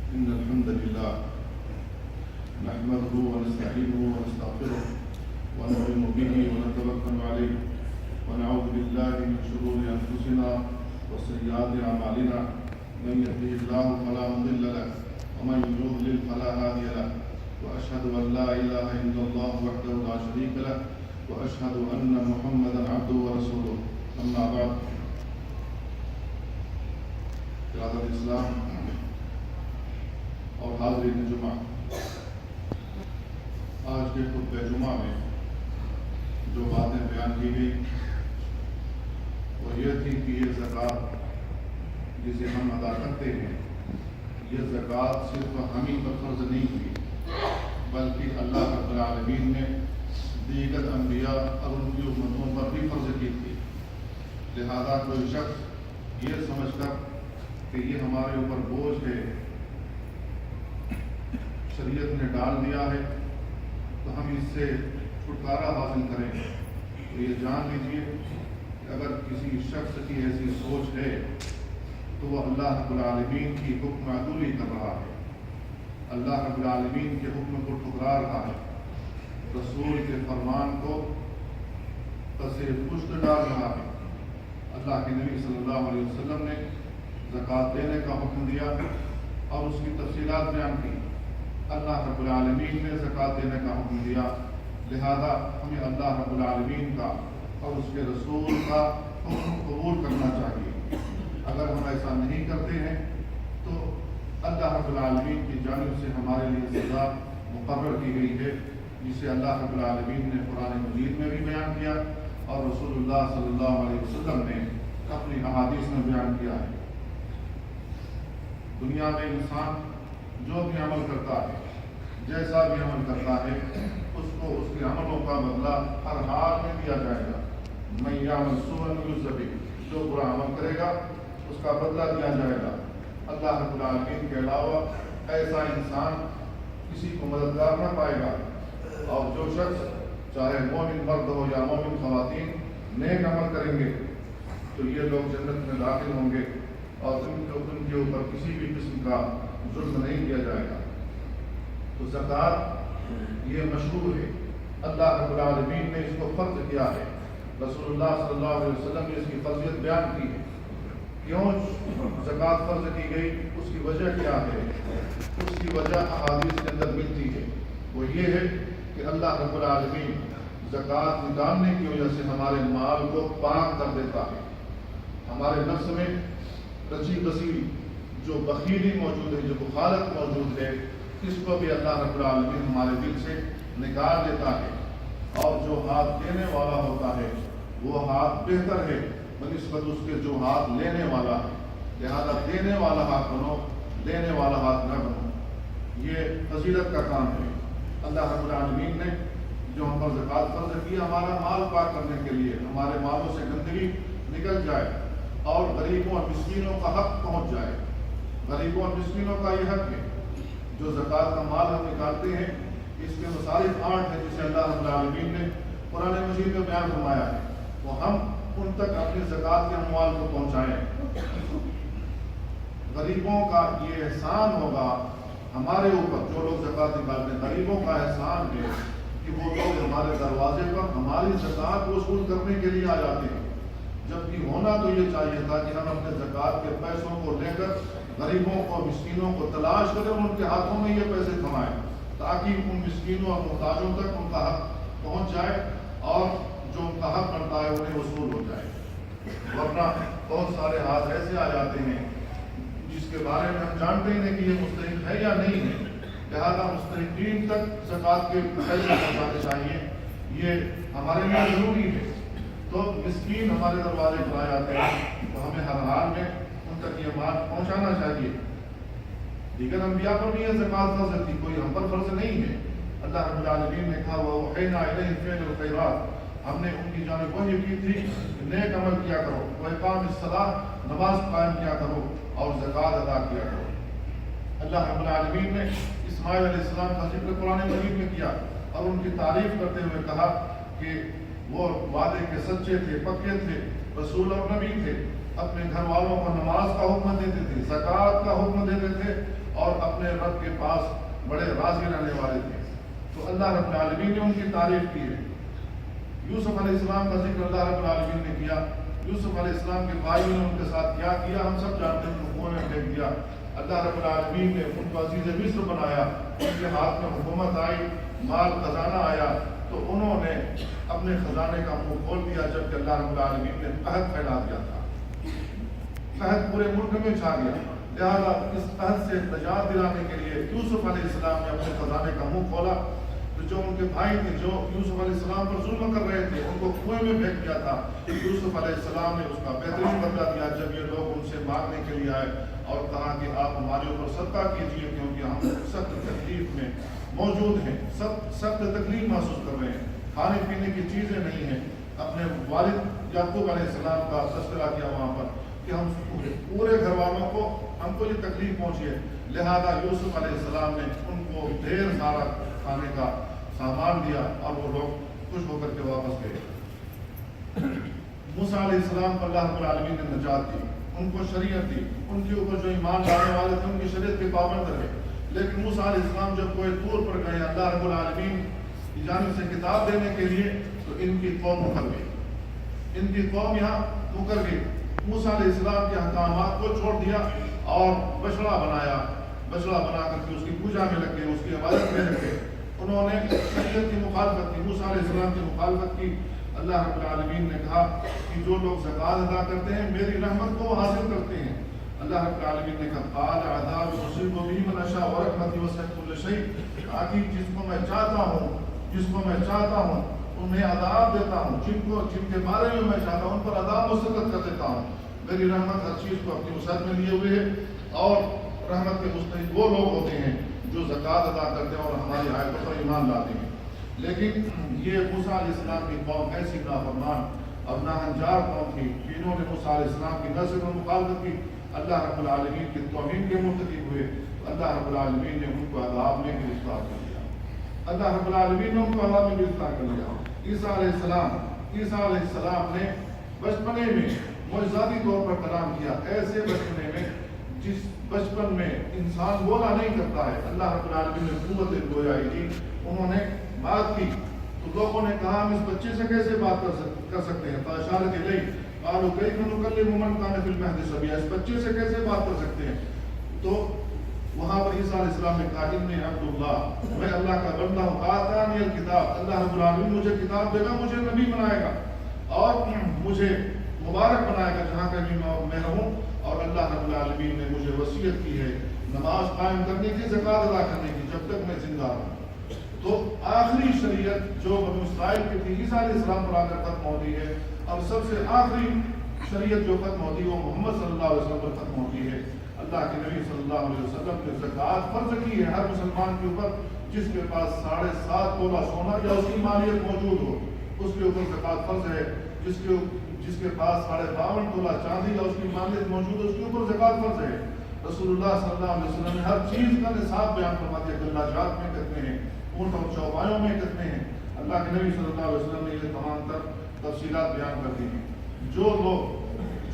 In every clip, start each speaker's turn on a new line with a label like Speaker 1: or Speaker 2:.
Speaker 1: إن الحمد لله نحمده ونستعينه ونستغفره ونؤمن به ونتوكل عليه ونعوذ بالله من شرور أنفسنا وسيئات أعمالنا من يهده الله فلا مضل له ومن يضلل فلا هادي له وأشهد أن لا إله إلا الله وحده لا شريك له وأشهد أن محمدا عبده ورسوله أما بعد قیادت اسلام اور حاضرین جمعہ، آج کے خطبہ جمعہ میں جو باتیں بیان کی گئی وہ یہ تھی کہ یہ زکوٰۃ جسے ہم ادا کرتے ہیں، یہ زکوٰۃ صرف ہم ہی پر فرض نہیں ہوئی بلکہ اللہ رب العالمین نے دیگر انبیاء اور ان کی امتوں پر بھی فرض کی تھی۔ لہذا کوئی شخص یہ سمجھ کر کہ یہ ہمارے اوپر بوجھ ہے، شریعت نے ڈال دیا ہے تو ہم اس سے چھٹکارا حاصل کریں، تو یہ جان لیجیے کہ اگر کسی شخص کی ایسی سوچ ہے تو وہ اللہ رب العالمین کی حکم عدولی کر رہا ہے، اللہ رب العالمین کے حکم کو ٹھکرا رہا ہے، رسول کے فرمان کو پس پشت ڈال رہا ہے۔ اللہ کے نبی صلی اللہ علیہ وسلم نے زکوٰۃ دینے کا حکم دیا اور اس کی تفصیلات بیان کی۔ اللہ رب العالمین نے زکوٰۃ دینے کا حکم دیا، لہذا ہمیں اللہ رب العالمین کا اور اس کے رسول کا حکم قبول کرنا چاہیے۔ اگر ہم ایسا نہیں کرتے ہیں تو اللہ رب العالمین کی جانب سے ہمارے لیے سزا مقرر کی گئی ہے، جسے اللہ رب العالمین نے قرآن مجید میں بھی بیان کیا اور رسول اللہ صلی اللہ علیہ وسلم نے اپنی احادیث میں بیان کیا ہے۔ دنیا میں انسان جو بھی عمل کرتا ہے، جیسا بھی عمل کرتا ہے، اس کو اس کے عملوں کا بدلہ ہر حال میں دیا جائے گا۔ من یعمل سوءا یجزہ بہ، جو برا عمل کرے گا اس کا بدلہ دیا جائے گا۔ اللہ رب العالمین کے علاوہ ایسا انسان کسی کو مددگار نہ پائے گا، اور جو شخص چاہے مومن مرد ہو یا مومن خواتین نیک عمل کریں گے تو یہ لوگ جنت میں داخل ہوں گے اور ان کے اوپر کسی بھی قسم کا ظلم نہیں کیا جائے گا۔ تو زکوٰۃ یہ مشروع ہے، اللہ رب العالمین نے اس کو فرض کیا ہے، رسول اللہ صلی اللہ علیہ وسلم نے اس کی فرضیت بیان کی ہے۔ کیوں زکوٰۃ فرض کی گئی، اس کی وجہ کیا ہے؟ اس کی وجہ احادیث کے اندر ملتی ہے، وہ یہ ہے کہ اللہ رب العالمین زکوٰۃ نکالنے کی وجہ سے ہمارے مال کو پاک کر دیتا ہے۔ ہمارے نفس میں رچی بسی جو بخیلی موجود ہے، جو بخالت موجود ہے، اس کو بھی اللہ رب العالمین ہمارے دل سے نکال دیتا ہے، اور جو ہاتھ دینے والا ہوتا ہے وہ ہاتھ بہتر ہے بنسبت اس کے جو ہاتھ لینے والا ہے۔ لہذا دینے والا ہاتھ بنو، لینے والا ہاتھ نہ بنو، یہ فضیلت کا کام ہے۔ اللہ رب العالمین نے جو ہم پر زکوٰۃ فرض کی ہمارا مال پاک کرنے کے لیے، ہمارے مالوں سے گندگی نکل جائے اور غریبوں اور مسکینوں کا حق پہنچ جائے۔ غریبوں اور مسکینوں کا یہ حق ہے، جو زکوٰۃ کا مال ہم نکالتے ہیں اس کے مصارف 8 ہیں جسے اللہ رب العالمین نے قرآن مجید میں بیان فرمایا ہے، وہ ہم ان تک اپنی زکوٰۃ کے اموال کو پہنچائیں۔ غریبوں کا یہ احسان ہوگا ہمارے اوپر، جو لوگ زکوٰۃ نکالتے ہیں، غریبوں کا احسان ہے کہ وہ لوگ ہمارے دروازے پر ہماری زکوٰۃ وصول کرنے کے لیے آ جاتے ہیں، جبکہ ہونا تو یہ چاہیے تھا کہ ہم اپنے زکوٰۃ کے پیسوں کو لے کر غریبوں کو، مسکینوں کو تلاش کریں اور ان کے ہاتھوں میں یہ پیسے تھمائیں، تاکہ ان مسکینوں اور محتاجوں تک ان کا حق پہنچ جائے اور جو ان کا حق بنتا ہے انہیں وصول ہو جائے۔ ورنہ بہت سارے ہاتھ ایسے آ جاتے ہیں جس کے بارے میں ہم جانتے ہی نہیں کہ یہ مستحق ہے یا نہیں ہے، لہذا مستحقین تک زکوٰۃ کے پیسے پہنچانے چاہیے، یہ ہمارے لیے ضروری ہے۔ تو مسکین ہمارے دروازے پر آ جاتے ہیں تو ہمیں ہر حال میں ان تک یہ بات پہنچانا چاہیے۔ دیگر انبیاء پر بھی یہ زکوٰۃ فرض تھی، کوئی ہم پر فرض نہیں ہے۔ اللہ رب العالمین نے کہا وَأَوْحَيْنَا إِلَيْهِمْ فِعْلَ الْخَيْرَاتِ، ہم نے ان کی جانب وحی کی تھی کہ نیک عمل کیا کرو، وَإِقَامِ الصَّلَاةِ، نماز قائم کیا کرو اور زکوٰۃ ادا کیا کرو۔ اللہ رب العالمین نے اسماعیل علیہ السلام کا ذکر قرآن مجید میں کیا اور ان کی تعریف کرتے ہوئے کہا کہ وہ وعدے کے سچے تھے، پکے تھے، رسول اور نبی تھے، اپنے گھر والوں کو نماز کا حکم دیتے تھے، زکوٰۃ کا حکم دیتے تھے، اور اپنے رب کے پاس بڑے راضی رہنے والے تھے۔ تو اللہ رب العالمین نے ان کی تعریف کی ہے۔ یوسف علیہ السلام کا ذکر اللہ رب العالمین نے کیا۔ یوسف علیہ السلام کے بھائیوں نے ان کے ساتھ کیا کیا ہم سب جانتے ہیں، کنویں میں پھینک دیا۔ اللہ رب العالمین نے ان کو عزیز مصر بنایا، ان کے ہاتھ میں حکومت آئی، مال خزانہ آیا، تو انہوں نے اپنے خزانے کا منہ کھول دیا، جبکہ اللہ رب العالمین نے قحط پھیلا دیا تھا۔ قحط پورے ملک میں چھا گیا، لہٰذا اس قحط سے نجات دلانے کے لیے یوسف علیہ السلام نے اپنے خزانے کا منہ کھولا۔ تو جو ان کے بھائی تھے جو یوسف علیہ السلام پر ظلم کر رہے تھے، ان کو کنویں میں پھینک دیا تھا، یوسف علیہ السلام نے اس کا بہترین بدلہ دیا جب یہ لوگ ان سے مانگنے کے لیے آئے اور کہا کہ آپ ہمارے اوپر صدقہ کیجیے، کیونکہ ہم سخت تکلیف میں موجود ہیں، سخت تکلیف محسوس کر رہے ہیں، کھانے پینے کی چیزیں نہیں ہیں۔ اپنے والد یعقوب علیہ السلام کا تذکرہ کیا وہاں پر کہ ہم پورے گھر والوں کو ہم کو یہ تکلیف پہنچی ہے، لہذا یوسف علیہ السلام نے ان کو ڈھیر سارا کھانے کا سامان دیا اور وہ لوگ خوش ہو کر کے واپس گئے۔ موسیٰ علیہ السلام کو اللہ رب العالمین نے نجات دی، ان کو شریعت دی، ان کے اوپر جو ایمان لانے والے تھے ان کی شریعت کے پابند رہے۔ لیکن موسیٰ علیہ السلام جب کوہ طور پر گئے اللہ رب العالمین کی جانب سے کتاب دینے کے لیے، تو ان کی قوم مکر گئی، ان کی قوم یہاں مکر گئی۔ موسیٰ علیہ السلام کے احکامات کو چھوڑ دیا اور بچڑا بنایا، بچڑا بنا کر کے اس کی پوجا میں لگ گئے، اس کی عبادت میں لگ گئے۔ انہوں نے شریعت کی مخالفت کی، موسیٰ علیہ السلام کی مخالفت کی۔ اللہ رب العالمین نے کہا کہ جو لوگ زکوٰۃ ادا کرتے ہیں میری رحمت کو حاصل کرتے ہیں۔ اللہ رب العالمین نے کہا قال عذاب اصیب به من اشاء ورحمتی وسعت کل شیء، تاکہ جس کو میں چاہتا ہوں انہیں عذاب دیتا ہوں، جن کے بارے میں میں چاہتا ہوں ان پر عذاب مسلط کر دیتا ہوں۔ میری رحمت ہر چیز کو اپنی وسعت میں لیے ہوئے ہے، اور رحمت کے مستحق وہ لوگ ہوتے ہیں جو زکوٰۃ ادا کرتے ہیں اور ہماری آیتوں پر ایمان لاتے ہیں۔ لیکن یہ موسیٰ علیہ السلام کی قوم ایسی نافرمان اور ناہنجار قوم تھی کہ انہوں نے موسیٰ علیہ السلام کی نہ صرف مخالفت کی، اللہ رب العالمین کی توہین کے مرتکب ہوئے۔ اللہ رب العالمین نے ان کو عذاب میں گرفتار کر لیا، اللہ رب العالمین نے ان کو عذاب میں گرفتار کر لیا۔ عیسیٰ علیہ السلام نے بچپنے میں معجزاتی طور پر کلام کیا، ایسے بچپنے میں جس بچپن میں انسان بولا نہیں کرتا ہے، اللہ رب العالمین نے قوت گویائی دی، انہوں نے بات کی۔ تو لوگوں نے کہا ہم اس بچے سے کیسے بات کر سکتے ہیں؟ فاشارت الیہ قالوا کیف نکلم من کان فی المہد صبیا، اس بچے سے کیسے بات کر سکتے ہیں؟ تو وہاں پر عیسیٰ علیہ السلام نے کہا انی عبد اللہ، میں اللہ کا بندہ ہوں، آتانی الکتاب، اللہ رب العالمین مجھے کتاب دے گا، مجھے نبی بنائے گا اور مجھے مبارک بنائے گا جہاں کہیں میں رہوں، اور اللہ رب العالمین نے مجھے وصیت کی ہے نماز قائم کرنے کی، زکوٰۃ ادا کرنے کی جب تک میں زندہ ہوں۔ تو آخری شریعت جو بنو اسرائیل کی تھی عیسیٰ علیہ السلام پر آ کر ختم ہوتی ہے، اور سب سے آخری شریعت جو ختم ہوتی ہے وہ محمد صلی اللہ علیہ وسلم پر ختم ہوتی ہے۔ اللہ کے نبی صلی اللہ علیہ وسلم نے زکوٰۃ فرض کی ہے ہر مسلمان کے اوپر، جس کے پاس 7.5 تولہ سونا یا اس کی مالیت موجود ہو اس کے اوپر زکوٰۃ فرض ہے، جس کے پاس 52.5 تولہ چاندی یا اس کی مالیت موجود ہے اس کے اوپر زکوٰۃ فرض ہے۔ رسول اللہ صلی اللہ علیہ وسلم نے ہر چیز کا نصاب بیان فرما دیا، گلہ جات میں کتنے ہیں، اونٹ اور چوپایوں میں کتنے ہیں، اللہ کے نبی صلی اللہ علیہ وسلم نے یہ تمام تر تفصیلات بیان کر دی ہیں۔ جو لوگ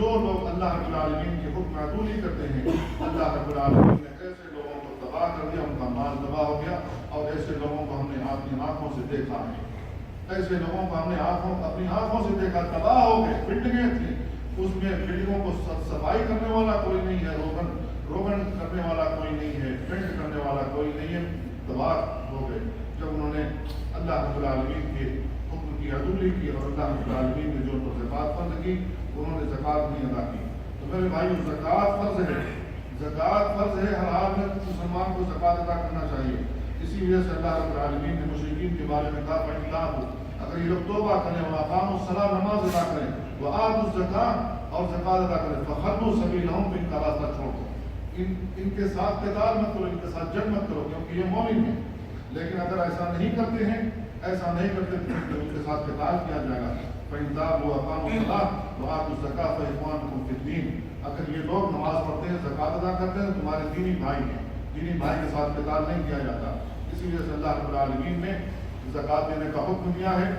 Speaker 1: اللہ رب العالمین کے حکم عدولی کرتے ہیں، اللہ رب العالمین نے ایسے لوگوں کو تباہ کر دیا، ان کا مال تباہ ہو گیا، اور ایسے لوگوں کو ہم نے اپنی آنکھوں سے دیکھا ہے، ایسے لوگوں کو ہم نے اپنی آنکھوں سے دیکھا، تباہ ہو گئے، بلڈنگیں تھیں، اس میں بلڈنگوں کو صفائی کرنے والا کوئی نہیں ہے، روغن کرنے والا کوئی نہیں ہے، پینٹ کرنے والا کوئی نہیں ہے، تباہ ہو گئے جب انہوں نے اللہ رب العالمین کے حکم کی عدولی کی، اور اللہ رب العالمین نے جو ان پر زکوٰۃ فرض کی انہوں نے زکوٰۃ نہیں ادا کی۔ تو میرے بھائی زکوٰۃ فرض ہے، زکوٰۃ فرض ہے، ہر حال میں مسلمان کو زکوٰۃ ادا کرنا چاہیے۔ اسی وجہ سے اللہ رب العالمین نے مشرکین کے بارے میں کہا فَإِنْ اگر یہ لوگ توبہ کریں، وَأَقَامُوا الصَّلَاةَ نماز ادا کریں، وَآتُوا الزَّكَاةَ اور زکوٰۃ ادا کریں، فَخَلُّوا سَبِيلَهُمْ ان کا راستہ چھوڑ دو، ان کے ساتھ قتال مت کرو، ان کے ساتھ جنگ مت کرو، کیونکہ یہ مومن ہیں۔ لیکن اگر ایسا نہیں کرتے تو ان کے ساتھ قتال کیا جائے گا۔ فَإِنْ تَابُوا وَأَقَامُوا الصَّلَاةَ وَآتُوا الزَّكَاةَ فَإِخْوَانُكُمْ فِي الدِّينِ اگر یہ لوگ نماز پڑھتے ہیں، زکوٰۃ ادا کرتے ہیں، تمہارے دینی بھائی ہیں، دینی بھائی کے ساتھ قتال نہیں کیا جاتا۔ اسی وجہ سے اللہ رب العالمین نے زکوٰۃ دینے کا حکم دیا ہے،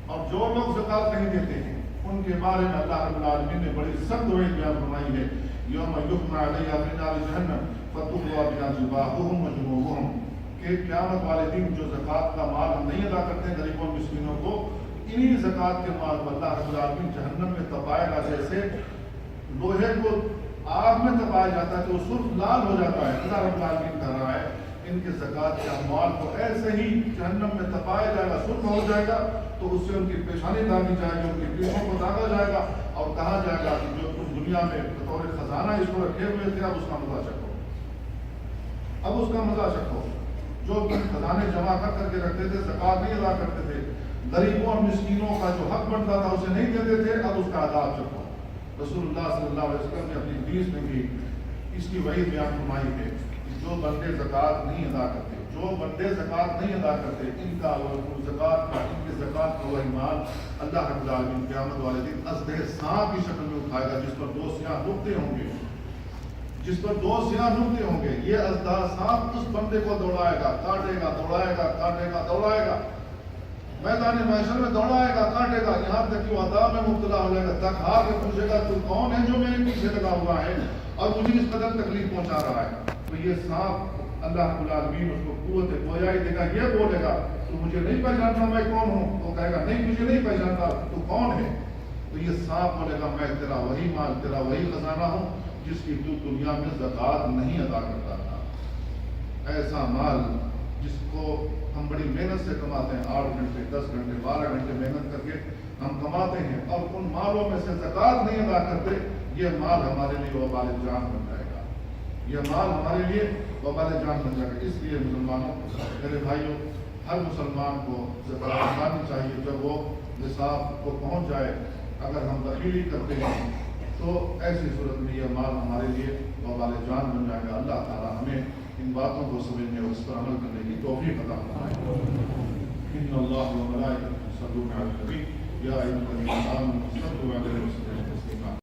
Speaker 1: اور جو لوگ زکوٰۃ نہیں دیتے ہیں ان کے بارے میں اللہ رب العالمین نے بڑی سخت وعید بیان فرمائی ہے، یوم یحمى علیہا فی نار جہنم فتقوی بہا جباہہم وجنوبہم، کہ قیامت والے دن جو زکوٰۃ کا مال ہم نہیں ادا کرتے غریبوں مسکینوں کو، انہی زکوٰۃ کے مال کو اللہ رب العالمین جہنم میں تپائے گا، جیسے لوہے کو آگ میں تپایا جاتا ہے تو وہ سرخ لال ہو جاتا ہے۔ اللہ رب العالمین کہہ رہا ہے ان کے زکوٰۃ کے اموال کو ایسے ہی جہنم میں تپایا جائے گا، سرخ ہو جائے گا، تو اس سے ان کی پیشانی داغی جائے گی، ان کی پیٹھوں کو داغا جائے گا، اور کہا جائے گا کہ جو تم دنیا میں بطور خزانہ اس کو رکھے ہوئے تھے، اب اس کا مزہ چکھو، اب اس کا مزہ چکھو۔ جو خزانے جمع کر کے رکھتے تھے، زکوٰۃ نہیں ادا کرتے تھے، غریبوں اور مسکینوں کا جو حق بنتا تھا اسے نہیں دیتے تھے، اب اس کا عذاب چکھو۔ رسول اللہ صلی اللہ علیہ وسلم نے اپنی حدیث میں بھی اس کی وعید بیان فرمائی ہے کہ جو بندے زکوٰۃ نہیں ادا کرتے، جو بندے زکوٰۃ نہیں ادا کرتے، ان کا زکوٰۃ کا ان کے زکوٰۃ کا وہی مال اللہ رب العالمین قیامت والے دن ازدہ سانپ کی شکل میں اٹھائے گا، جس پر دو سیاہ نقطے ہوں گے، جس پر دو سیاہ نقطے ہوں گے۔ یہ ازدہ سانپ اس بندے کو دوڑائے گا، کاٹے گا، دوڑائے گا، کاٹے گا، دوڑائے گا، میدان محشر میں دوڑائے گا، کاٹے گا، یہاں تک کہ وہ عذاب میں مبتلا ہو جائے گا، تک ہار کے پوچھے گا تو کون ہے جو میرے پیچھے لگا ہوا ہے اور مجھے اس قدر تکلیف پہنچا رہا ہے۔ تو یہ سانپ اللہ رب العالمین اس کو قوت گویائی دے گا، یہ بولے گا تو مجھے نہیں پہچانتا میں کون ہوں، وہ کہے گا نہیں مجھے نہیں پہچانتا تو کون ہے، تو یہ سانپ بولے گا میں تیرا وہی مال، تیرا وہی خزانہ ہوں جس کی تو دنیا میں زکوٰۃ نہیں ادا کرتا تھا۔ ایسا مال جس کو ہم بڑی محنت سے کماتے ہیں، 8 گھنٹے 10 گھنٹے 12 گھنٹے محنت کر کے ہم کماتے ہیں، اور ان مالوں میں سے زکوٰۃ نہیں ادا کرتے، یہ مال ہمارے لیے وبال جان بن جائے گا، یہ مال ہمارے لیے وبال جان بن جائے گا۔ اس لیے مسلمانوں، میرے بھائیوں، ہر مسلمان کو زکوٰۃ اٹھانی چاہیے جب وہ نصاب کو پہنچ جائے۔ اگر ہم دخیلی کرتے ہیں تو ایسی صورت میں یہ مال ہمارے لیے وبال جان بن جائے گا۔ اللہ تعالیٰ ہمیں ان باتوں کو سمجھنے اور اس پر عمل کرنے کی توفیق عطا فرمائے۔ ان اللہ و ملائکتہ یصلون علی النبی یا ایھا الذین آمنوا صلوا علیہ وسلم